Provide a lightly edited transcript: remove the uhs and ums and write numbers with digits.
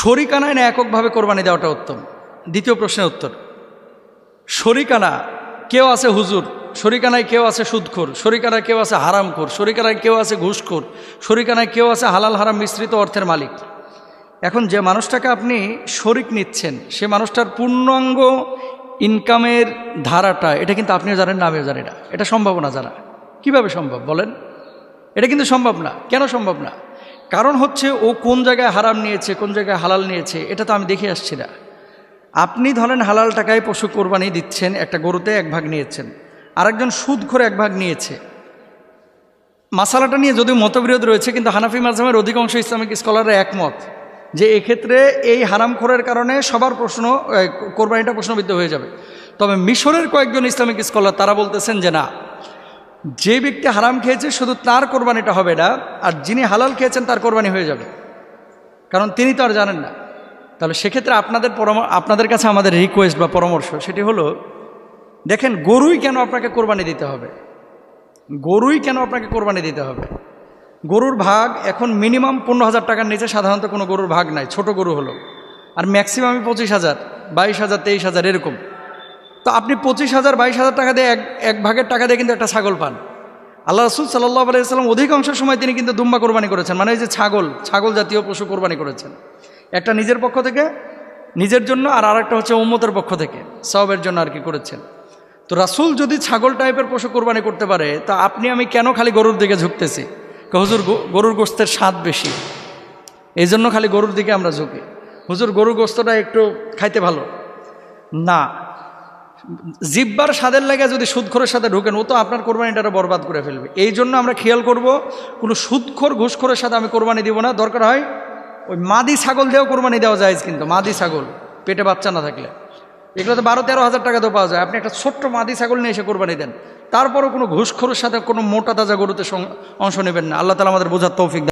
শরিকানায় না এককভাবে কোরবানি দেওয়াটা উত্তম? দ্বিতীয় প্রশ্নের উত্তর, শরিকানা কেউ আছে হুজুর, শরিকানায় কেউ আছে সুদখোর, শরিকানায় কেউ আছে হারামখোর, শরিকানায় কেউ আছে ঘুষখোর, শরিকানায় কেউ আছে হালাল হারাম মিশ্রিত অর্থের মালিক। এখন যে মানুষটাকে আপনি শরিক নিচ্ছেন সে মানুষটার পূর্ণাঙ্গ ইনকামের ধারাটা এটা কিন্তু আপনিও জানেন না, আমিও জানি না। এটা সম্ভব না জানা। কিভাবে সম্ভব বলেন? এটা কিন্তু সম্ভব না। কেন সম্ভব না? কারণ হচ্ছে ও কোন জায়গায় হারাম নিয়েছে, কোন জায়গায় হালাল নিয়েছে, এটা তো আমি দেখে আসছি না। আপনি ধরেন হালাল টাকায় পশু কোরবানি দিচ্ছেন, একটা গরুতে 1 ভাগ নিয়েছেন, আরেকজন সুদ করে 1 ভাগ নিয়েছে। মাসালাটা নিয়ে যদিও মতবিরোধ রয়েছে, কিন্তু হানাফি মাযহাবের অধিকাংশ ইসলামিক স্কলাররা একমত যে এক্ষেত্রে এই হারামখোরের কারণে সবার কোরবানিটা প্রশ্নবিদ্ধ হয়ে যাবে। তবে মিশরের কয়েকজন ইসলামিক স্কলার তারা বলতেছেন যে না, যে ব্যক্তি হারাম খেয়েছে শুধু তার কোরবানিটা হবে না, আর যিনি হালাল খেয়েছেন তার কোরবানি হয়ে যাবে, কারণ তিনি তো আর জানেন না। তাহলে সেক্ষেত্রে আপনাদের কাছে আমাদের রিকোয়েস্ট বা পরামর্শ সেটি হলো, দেখেন গরুই কেন আপনাকে কোরবানি দিতে হবে? গরুই কেন আপনাকে কোরবানি দিতে হবে? গরুর ভাগ এখন মিনিমাম 15,000 টাকার নিচে সাধারণত কোনো গরুর ভাগ নাই, ছোট গরু হলো, আর ম্যাক্সিমামই 25,000, 22,000, 23,000 এরকম। তো আপনি 25,000, 22,000 টাকা দিয়ে এক ভাগের টাকা দিয়ে কিন্তু একটা ছাগল পান। আল্লাহ রাসূল সাল্লাল্লাহু আলাইহি ওয়াসাল্লাম অধিকাংশ সময় তিনি কিন্তু দুম্বা কোরবানি করেছেন, মানে এই যে ছাগল জাতীয় পশু কোরবানি করেছেন। একটা নিজের পক্ষ থেকে, নিজের জন্য, আর আরেকটা হচ্ছে উম্মতের পক্ষ থেকে সওয়াবের জন্য আর কি করেছেন। তো রাসূল যদি ছাগল টাইপের পশু কোরবানি করতে পারে, তা আপনি আমি কেন খালি গরুর দিকে ঝুঁকতেছি? হুজুর গরুর গোশতের স্বাদ বেশি, এই জন্য খালি গরুর দিকে আমরা ঝুঁকি। হুজুর গরুর গোশতটা একটু খাইতে ভালো না, জিব্বার স্বাদের লাগে যদি সুদখোরের সাথে ঢুকেন, ও তো আপনার কোরবানিটা বরবাদ করে ফেলবে। এই জন্য আমরা খেয়াল করব, কোনো সুদখোর ঘুষখোরের সাথে আমি কোরবানি দিব না। দরকার হয় ওই মাদি ছাগল দিয়েও কোরবানি দেওয়া যায়, কিন্তু মাদি ছাগল পেটে বাচ্চা না থাকলে, এগুলো তো 12-13 হাজার টাকা তো পাওয়া যায়। আপনি একটা ছোট্ট মাদি ছাগল নিয়ে এসে কোরবানি দেন, তারপরও কোনো ঘুষখোরের সাথে কোনো মোটা তাজা গরুতে অংশ নেবেন না। আল্লাহ তাআলা আমাদের বোঝার তৌফিক দান।